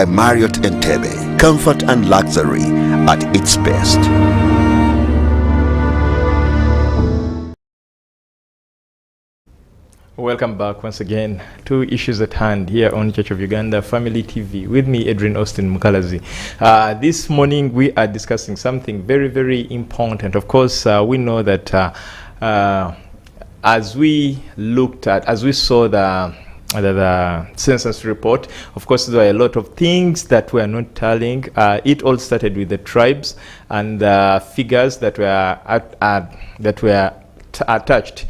By Marriott Entebbe, comfort and luxury at its best. Welcome back once again to Issues at Hand here on Church of Uganda Family TV with me, Adrian Austin Mukalazi. This morning we are discussing something very, very important. Of course, we know that as we saw the census report, of course there are a lot of things that were not telling. It all started with the tribes and the figures that were attached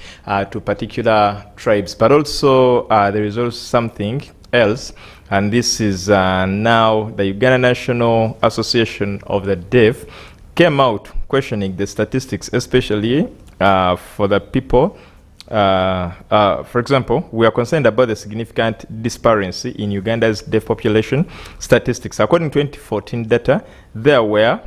to particular tribes, but also there is also something else, and this is now the Uganda National Association of the Deaf came out questioning the statistics, especially for the people. For example, we are concerned about the significant disparity in Uganda's deaf population statistics. According to 2014 data, there were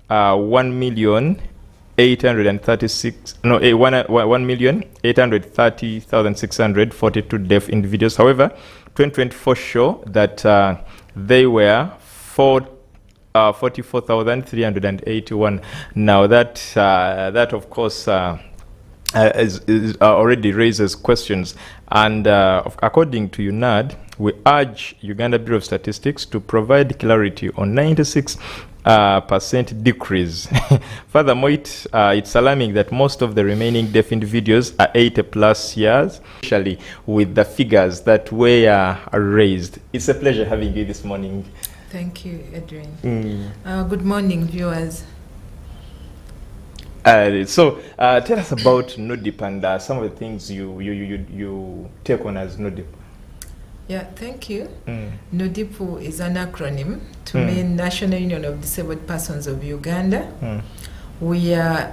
1,830,642 deaf individuals. However, 2024 show that they were 44,381. Now that of course is already raises questions, and according to UNAD, we urge Uganda Bureau of Statistics to provide clarity on 96% decrease. Furthermore, it's alarming that most of the remaining deaf individuals are 80 plus years, especially with the figures that were raised. It's a pleasure having you this morning. Thank you, Adrian. Good morning, viewers. So tell us about NUDIP and some of the things you take on as NUDIP. Yeah, thank you. NUDIP is an acronym to mean National Union of Disabled Persons of Uganda. We are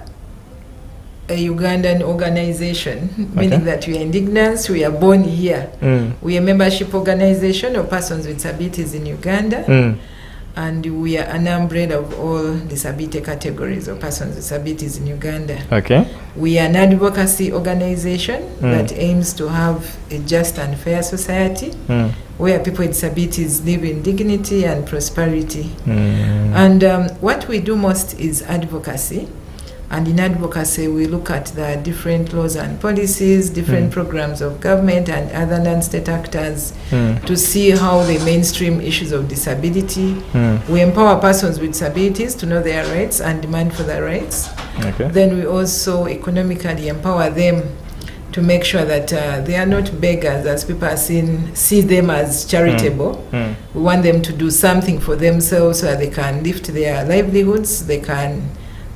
a Ugandan organization, meaning that we are indigenous, we are born here. We are a membership organization of persons with disabilities in Uganda. And we are an umbrella of all disability categories of persons with disabilities in Uganda. Okay. We are an advocacy organization that aims to have a just and fair society where people with disabilities live in dignity and prosperity. And what we do most is advocacy. And in advocacy, we look at the different laws and policies, different programs of government and other non-state actors to see how they mainstream issues of disability. We empower persons with disabilities to know their rights and demand for their rights. Okay. Then we also economically empower them to make sure that they are not beggars, as people see them as charitable. We want them to do something for themselves so that they can lift their livelihoods, they can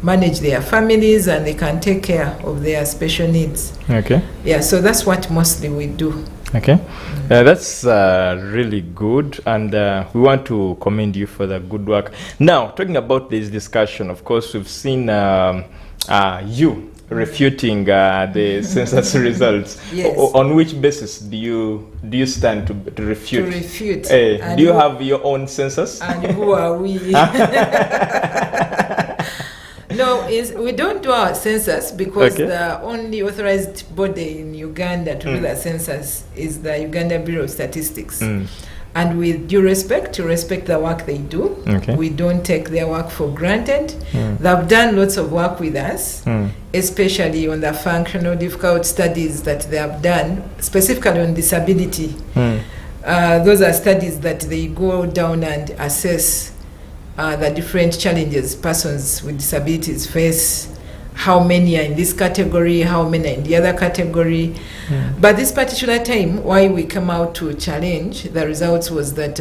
manage their families, and they can take care of their special needs. Okay. Yeah, so that's what mostly we do. Okay. That's really good, and we want to commend you for the good work. Now, talking about this discussion, of course, we've seen you refuting the census results. Yes. On which basis do you stand to refute? To refute. Do you have your own census? And who are we? No, we don't do our census because the only authorized body in Uganda to do the census is the Uganda Bureau of Statistics. And with due respect, to respect the work they do, we don't take their work for granted. They've done lots of work with us, especially on the functional difficult studies that they have done, specifically on disability. Those are studies that they go down and assess the different challenges persons with disabilities face, how many are in this category, how many are in the other category. But this particular time, why we come out to challenge the results was that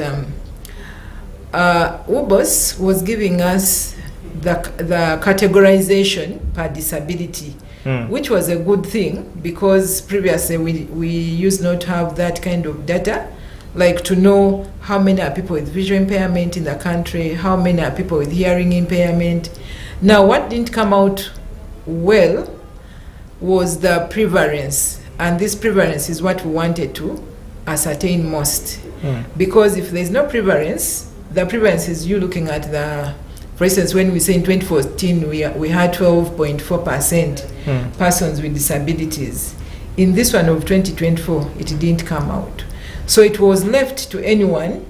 UBOS was giving us the categorization per disability, which was a good thing because previously we used not to have that kind of data, like to know how many are people with visual impairment in the country, how many are people with hearing impairment. Now, what didn't come out well was the prevalence, and this prevalence is what we wanted to ascertain most. Because if there's no prevalence, the prevalence is you looking at the, for instance, when we say in 2014 we had 12.4% persons with disabilities. In this one of 2024, it didn't come out. So it was left to anyone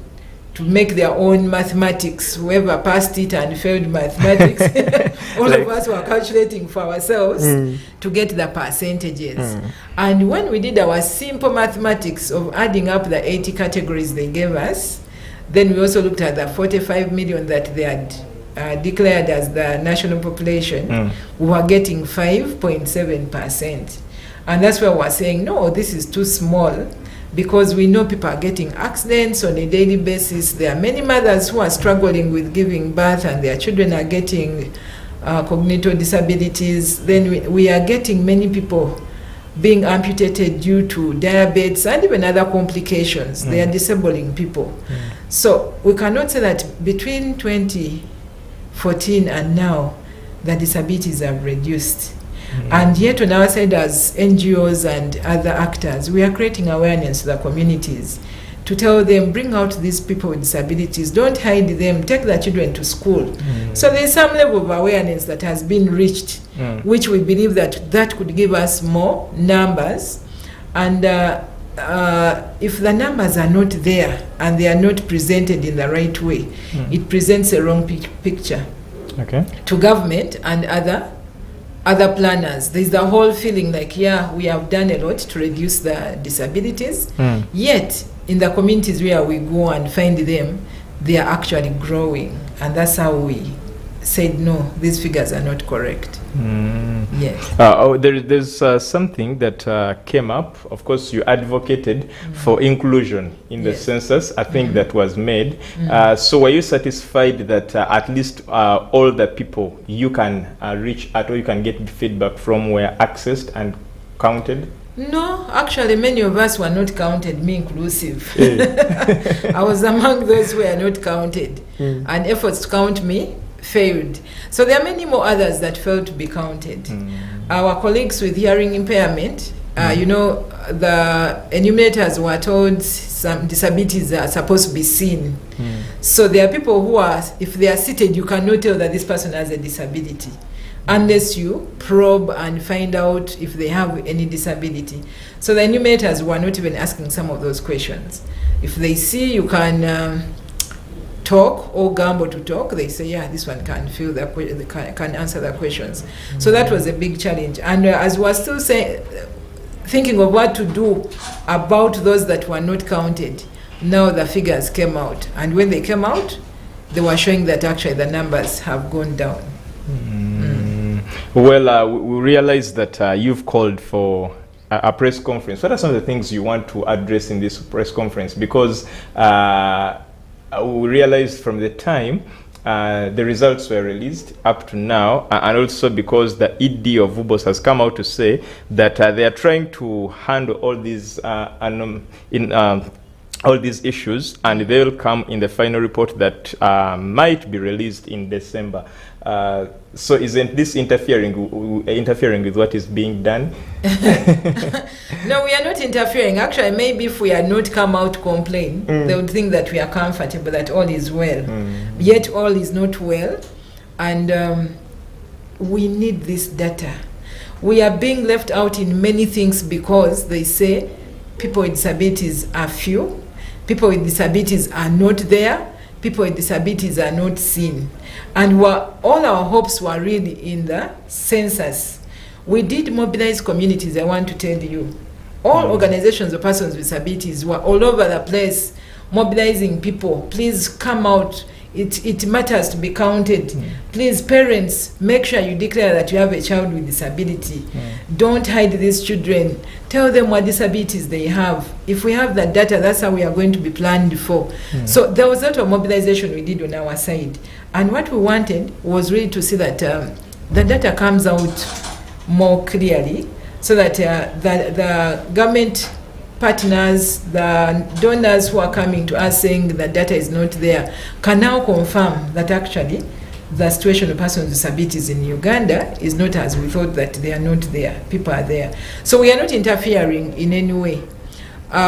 to make their own mathematics. Whoever passed it and failed mathematics, all of us were calculating for ourselves to get the percentages. And when we did our simple mathematics of adding up the 80 categories they gave us, then we also looked at the 45 million that they had declared as the national population. We were getting 5.7%. And that's why we're saying, no, this is too small, because we know people are getting accidents on a daily basis. There are many mothers who are struggling with giving birth and their children are getting cognitive disabilities. Then we are getting many people being amputated due to diabetes and even other complications. They are disabling people. So we cannot say that between 2014 and now, the disabilities have reduced. And yet on our side, as NGOs and other actors, we are creating awareness to the communities to tell them, bring out these people with disabilities, don't hide them, take their children to school. So there's some level of awareness that has been reached, which we believe that could give us more numbers. And if the numbers are not there and they are not presented in the right way, it presents a wrong picture to government and other planners. There's the whole feeling like, yeah, we have done a lot to reduce the disabilities, yet in the communities where we go and find them, they are actually growing. And that's how we said, no, these figures are not correct. Yes. There's something that came up. Of course, you advocated for inclusion in the census. I think that was made. So were you satisfied that at least all the people you can reach at, or you can get feedback from, were accessed and counted? No, actually, many of us were not counted, me inclusive. I was among those who were not counted. And efforts to count me failed. So there are many more others that failed to be counted. Our colleagues with hearing impairment, you know, the enumerators were told some disabilities are supposed to be seen. So there are people who are, if they are seated, you cannot tell that this person has a disability unless you probe and find out if they have any disability. So the enumerators were not even asking some of those questions. If they see you can talk or gamble to talk, they say, yeah, this one can fill the can answer the questions. So that was a big challenge. And as we're still thinking of what to do about those that were not counted, now the figures came out. And when they came out, they were showing that actually the numbers have gone down. Well, we realize that you've called for a press conference. What are some of the things you want to address in this press conference? Because we realized from the time the results were released up to now, and also because the ED of UBOS has come out to say that they are trying to handle all these all these issues, and they will come in the final report that might be released in December. So isn't this interfering with what is being done? No, we are not interfering. Actually, maybe if we had not come out to complain, they would think that we are comfortable, that all is well. Yet all is not well, and we need this data. We are being left out in many things because they say people with disabilities are few, people with disabilities are not there, people with disabilities are not seen. And all our hopes were really in the census. We did mobilize communities, I want to tell you. All organizations of persons with disabilities were all over the place mobilizing people. Please come out. It matters to be counted. Please, parents, make sure you declare that you have a child with disability. Don't hide these children. Tell them what disabilities they have. If we have that data, that's how we are going to be planned for. So there was a lot of mobilization we did on our side. And what we wanted was really to see that the data comes out more clearly, so that the government partners, the donors who are coming to us saying the data is not there, can now confirm that actually the situation of persons with disabilities in Uganda is not as we thought, that they are not there. People are there. So we are not interfering in any way.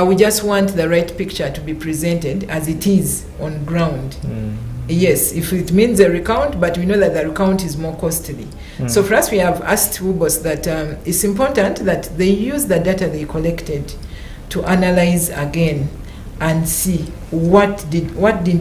We just want the right picture to be presented as it is on ground. Yes, if it means a recount, but we know that the recount is more costly. So for us, we have asked UBOS that it's important that they use the data they collected to analyze again and see what did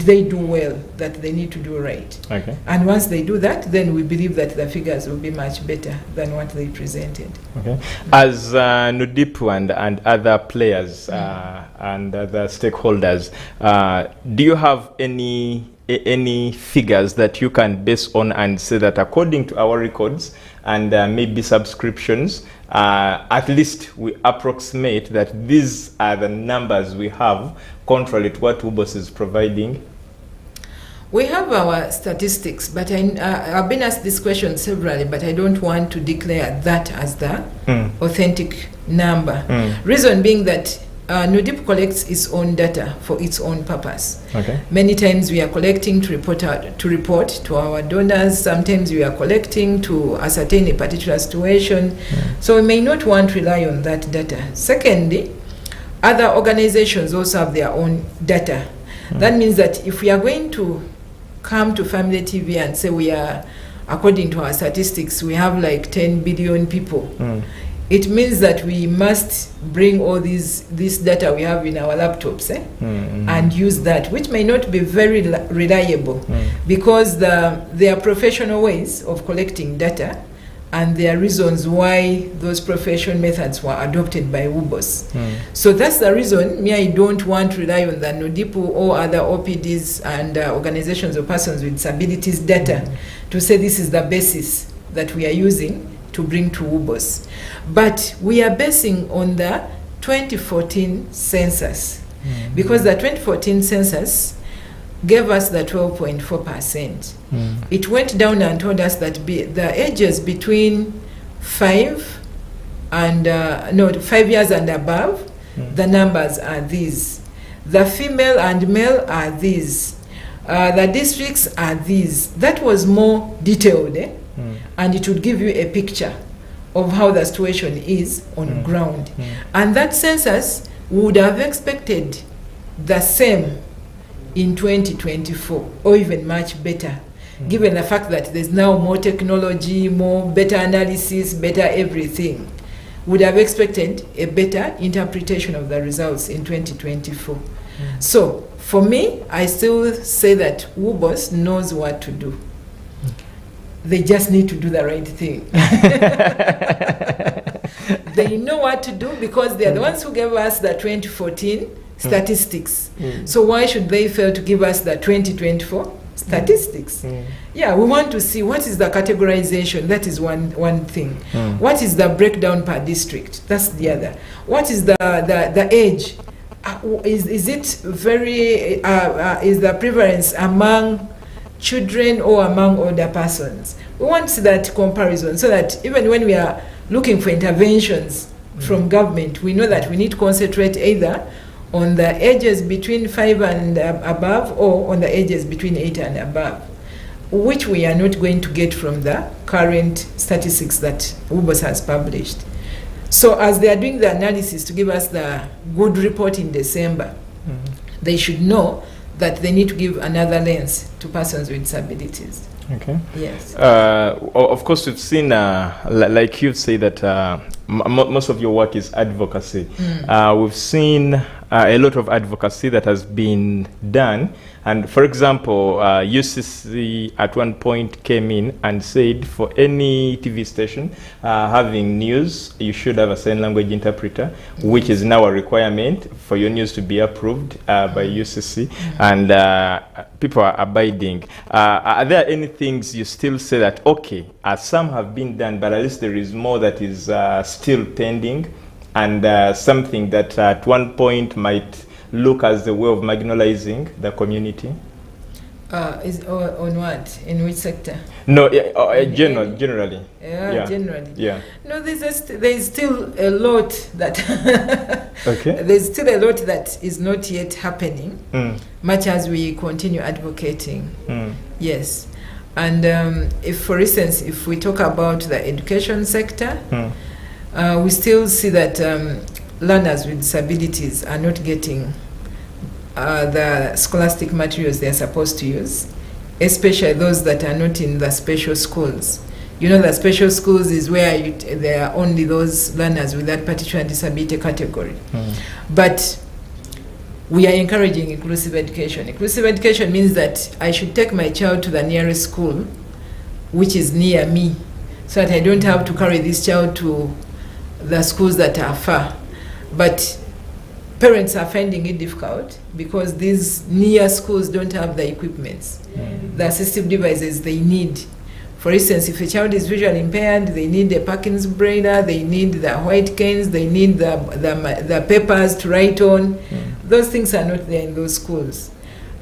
they do well that they need to do right. Okay. And once they do that, then we believe that the figures will be much better than what they presented. Okay. As NUDIP and other players and other stakeholders, do you have any figures that you can base on and say that according to our records and maybe subscriptions, at least we approximate that these are the numbers we have contrary to what WUBOS is providing? We have our statistics, but I've been asked this question severally, but I don't want to declare that as the authentic number. Reason being that NUDIP collects its own data for its own purpose. Okay. Many times we are collecting to report to our donors. Sometimes we are collecting to ascertain a particular situation. So we may not want to rely on that data. Secondly, other organizations also have their own data. That means that if we are going to come to Family TV and say we are, according to our statistics, we have like 10 billion people, it means that we must bring all this data we have in our laptops and use that, which may not be very reliable because there are professional ways of collecting data, and there are reasons why those professional methods were adopted by WUBOS. So that's the reason I don't want to rely on the NUDIP or other OPDs and organizations of persons with disabilities data to say this is the basis that we are using to bring to WUBOS. But we are basing on the 2014 census because the 2014 census gave us the 12.4%. It went down and told us that the ages between 5 years and above, the numbers are these. The female and male are these. The districts are these. That was more detailed, and it would give you a picture of how the situation is on ground. And that census would have expected the same in 2024, or even much better, given the fact that there's now more technology, more better analysis, better everything. Would have expected a better interpretation of the results in 2024. So for me, I still say that WUBOS knows what to do. They just need to do the right thing. They know what to do because they are the ones who gave us the 2014 statistics. So why should they fail to give us the 2024 statistics? Yeah, we want to see what is the categorization. That is one thing. What is the breakdown per district? That's the other. What is the age? Is it very is the prevalence among children or among older persons? We want that comparison so that even when we are looking for interventions from government, we know that we need to concentrate either on the ages between 5 and above or on the ages between 8 and above, which we are not going to get from the current statistics that WUBOS has published. So as they are doing the analysis to give us the good report in December, they should know that they need to give another lens to persons with disabilities. Okay. Yes. Of course, we've seen, like you say, that most of your work is advocacy. We've seen a lot of advocacy that has been done. And for example, UCC at one point came in and said for any TV station having news, you should have a sign language interpreter, which is now a requirement for your news to be approved by UCC. And people are abiding. Are there any things you still say that, okay, some have been done, but at least there is more that is still pending, and something that at one point might look as a way of marginalizing the community? Is on what? In which sector? No, generally. Yeah, generally. Yeah. No, there's still a lot that okay. There's still a lot that is not yet happening, much as we continue advocating. Yes. And if, for instance, if we talk about the education sector, we still see that learners with disabilities are not getting the scholastic materials they are supposed to use, especially those that are not in the special schools. You know, the special schools is where there are only those learners with that particular disability category. But we are encouraging inclusive education. Inclusive education means that I should take my child to the nearest school, which is near me, so that I don't have to carry this child to the schools that are far. But parents are finding it difficult because these near schools don't have the equipments, the assistive devices they need. For instance, if a child is visually impaired, they need a Parkins brailler, they need the white canes, they need the papers to write on. Those things are not there in those schools.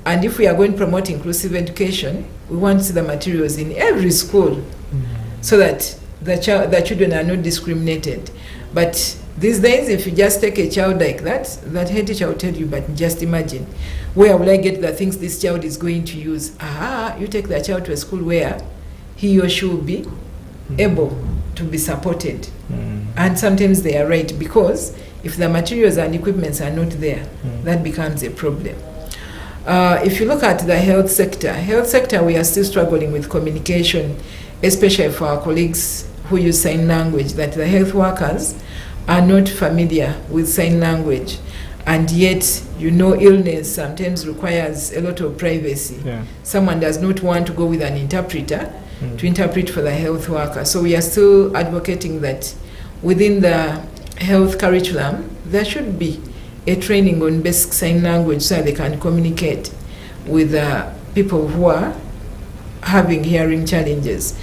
And if we are going to promote inclusive education, we want to see the materials in every school so that the children are not discriminated. But these days, if you just take a child like that head teacher will tell you, but just imagine, where will I get the things this child is going to use? You take the child to a school where he or she will be able to be supported. And sometimes they are right, because if the materials and equipments are not there, that becomes a problem. If you look at the health sector, we are still struggling with communication, especially for our colleagues who use sign language, that the health workers are not familiar with sign language. And yet, illness sometimes requires a lot of privacy. Someone does not want to go with an interpreter to interpret for the health worker. So we are still advocating that within the health curriculum, there should be a training on basic sign language so they can communicate with people who are having hearing challenges.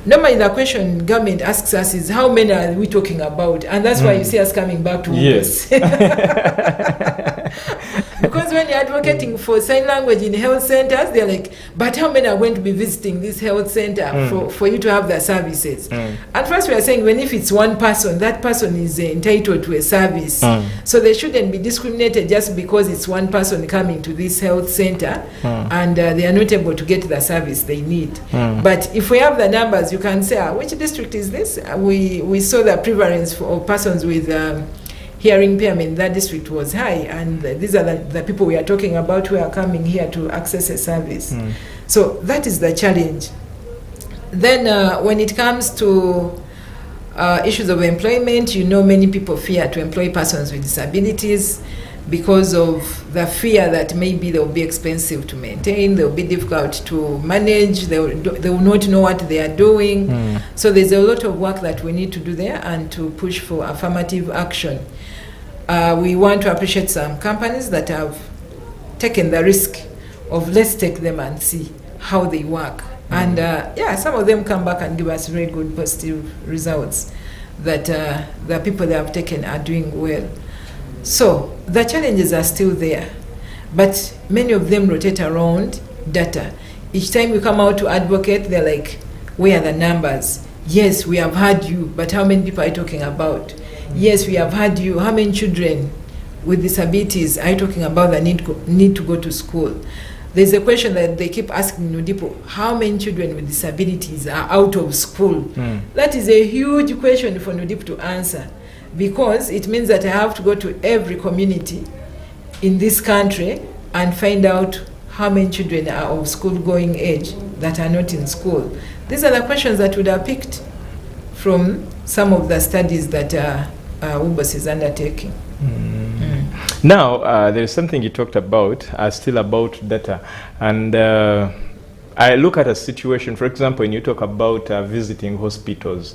Normally the question government asks us is, how many are we talking about? And that's why you see us coming back to yes. Because when you're advocating for sign language in health centers, they're like, but how many are going to be visiting this health center for you to have the services? At first we are saying, when if it's one person, that person is entitled to a service. So they shouldn't be discriminated just because it's one person coming to this health center and they are not able to get the service they need. But if we have the numbers, you can say, which district is this? We saw the prevalence of persons with hearing impairment in that district was high, and these are the people we are talking about who are coming here to access a service. So that is the challenge. Then when it comes to issues of employment, many people fear to employ persons with disabilities because of the fear that maybe they will be expensive to maintain, they will be difficult to manage, they will not know what they are doing. So there's a lot of work that we need to do there and to push for affirmative action. We want to appreciate some companies that have taken the risk of let's take them and see how they work. And some of them come back and give us very good positive results that the people they have taken are doing well. So the challenges are still there, but many of them rotate around data. Each time we come out to advocate, they're like, where are the numbers? Yes, we have heard you, but how many people are you talking about? Yes, we have heard you. How many children with disabilities are you talking about that need to go to school? There's a question that they keep asking NUDIP, how many children with disabilities are out of school? That is a huge question for NUDIP to answer, because it means that I have to go to every community in this country and find out how many children are of school-going age that are not in school. These are the questions that would have picked from some of the studies that UBOS is undertaking. Now, there is something you talked about, still about data. And I look at a situation, for example, when you talk about visiting hospitals,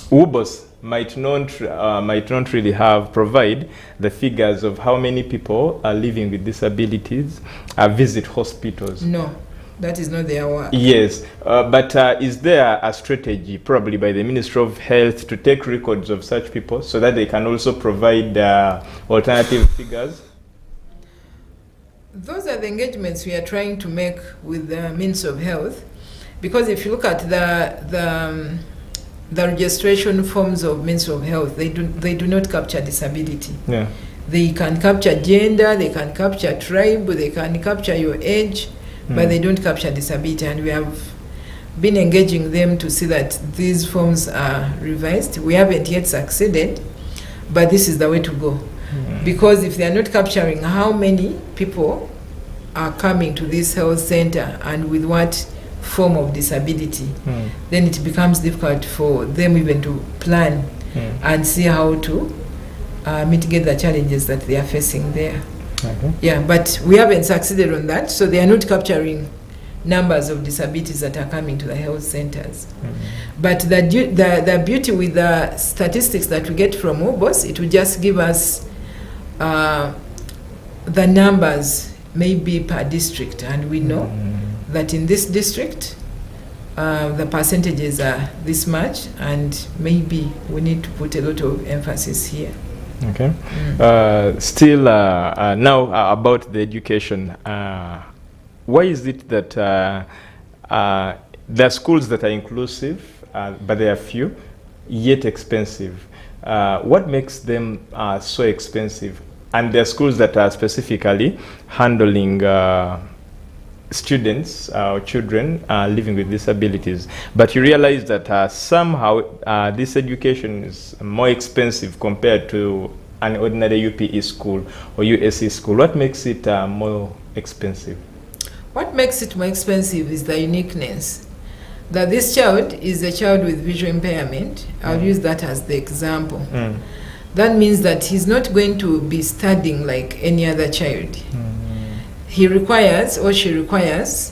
UBOS might not really provide the figures of how many people are living with disabilities visit hospitals. No, that is not their work. Yes, but is there a strategy probably by the Ministry of Health to take records of such people so that they can also provide alternative figures? Those are the engagements we are trying to make with the Ministry of Health, because if you look at the registration forms of Ministry of Health, they do not capture disability. Yeah. They can capture gender, they can capture tribe, they can capture your age, but they don't capture disability. And we have been engaging them to see that these forms are revised. We haven't yet succeeded, but this is the way to go. Because if they are not capturing how many people are coming to this health center and with what form of disability, then it becomes difficult for them even to plan and see how to mitigate the challenges that they are facing there. Okay. Yeah, but we haven't succeeded on that, so they are not capturing numbers of disabilities that are coming to the health centers. But the beauty with the statistics that we get from OBOS, it will just give us the numbers maybe per district, and we know that in this district the percentages are this much, and maybe we need to put a lot of emphasis here. Okay. Still now about the education, why is it that there are schools that are inclusive, but they are few, yet expensive? What makes them so expensive? And there are schools that are specifically handling students or children living with disabilities. But you realize that somehow this education is more expensive compared to an ordinary UPE school or USC school. What makes it more expensive? What makes it more expensive is the uniqueness. That this child is a child with visual impairment. I'll use that as the example. That means that he's not going to be studying like any other child. He requires, or she requires,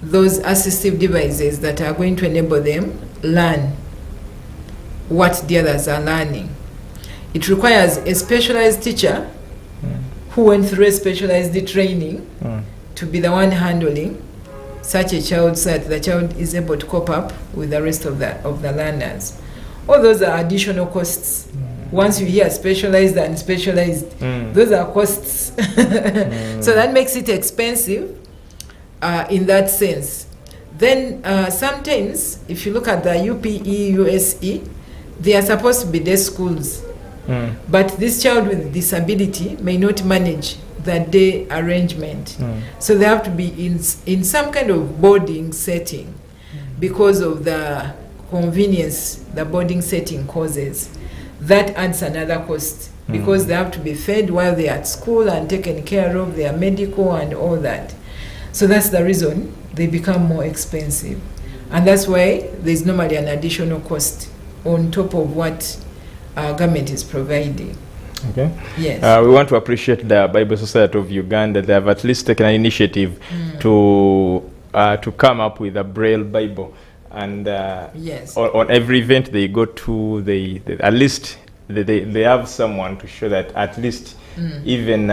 those assistive devices that are going to enable them learn what the others are learning. It requires a specialized teacher who went through a specialized training to be the one handling such a child so that the child is able to cope up with the rest of the learners. All those are additional costs. Once you hear specialized and specialized, those are costs. So that makes it expensive in that sense. Then sometimes, if you look at the UPE, USE, they are supposed to be day schools. But this child with disability may not manage the day arrangement. So they have to be in some kind of boarding setting because of the convenience the boarding setting causes. That adds another cost because they have to be fed while they are at school and taken care of, their medical and all that. So that's the reason they become more expensive. And that's why there's normally an additional cost on top of what government is providing. Okay. Yes. We want to appreciate the Bible Society of Uganda. They have at least taken an initiative to come up with a Braille Bible. And yes, on every event they go to, they at least they have someone to show that at least even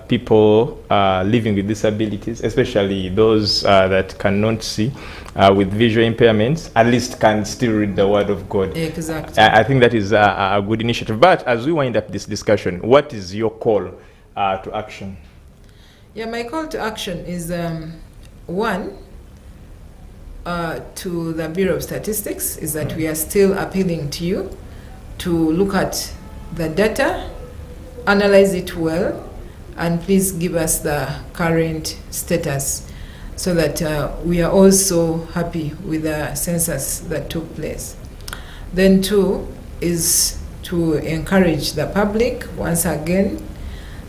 people living with disabilities, especially those that cannot see with visual impairments, at least can still read the Word of God. Exactly. I think that is a good initiative. But as we wind up this discussion, what is your call to action? Yeah, my call to action is one, to the Bureau of Statistics, is that we are still appealing to you to look at the data, analyze it well, and please give us the current status so that we are also happy with the census that took place. Then two is to encourage the public once again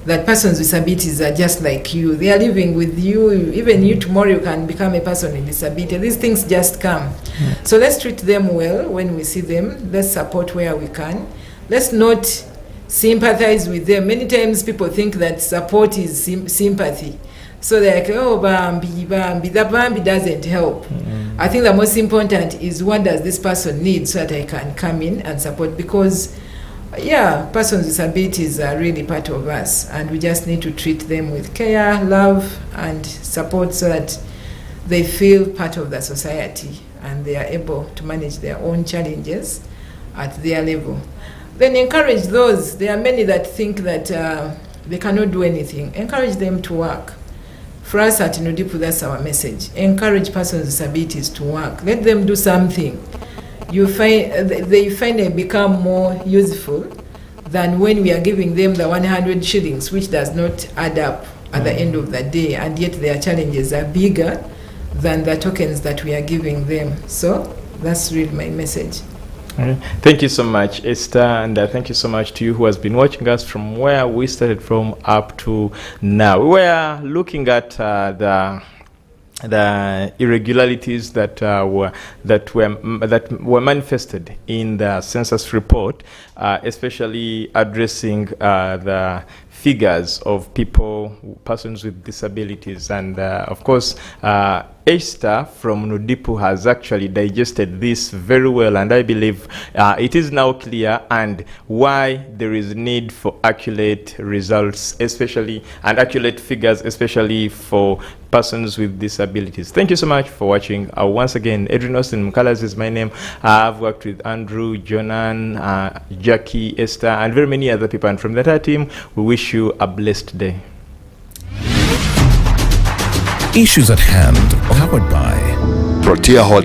that persons with disabilities are just like you. They are living with you. Even you tomorrow you can become a person with disability. These things just come. So let's treat them well when we see them. Let's support where we can. Let's not sympathize with them. Many times people think that support is sympathy. So they're like, oh, Bambi, Bambi. That Bambi doesn't help. I think the most important is what does this person need so that I can come in and support, because yeah, persons with disabilities are really part of us, and we just need to treat them with care, love, and support so that they feel part of the society and they are able to manage their own challenges at their level. Then encourage those. There are many that think that they cannot do anything. Encourage them to work. For us at NUDIP, that's our message. Encourage persons with disabilities to work. Let them do something. You find they finally become more useful than when we are giving them the 100 shillings, which does not add up at the end of the day, and yet their challenges are bigger than the tokens that we are giving them. So that's really my message. Okay. Thank you so much, Esther, and thank you so much to you who has been watching us from where we started from up to now. We were looking at the the irregularities that were manifested in the census report, especially addressing the figures of persons with disabilities. And of course, Esther from NUDIP has actually digested this very well, and I believe it is now clear and why there is need for accurate results, especially, and accurate figures, especially for persons with disabilities. Thank you so much for watching. Once again, Edwin Austin Mkalas is my name. I've worked with Andrew, Jonan, Jackie, Esther, and very many other people. And from the entire team, we wish you a blessed day. Issues at Hand, powered by Protea Hotel.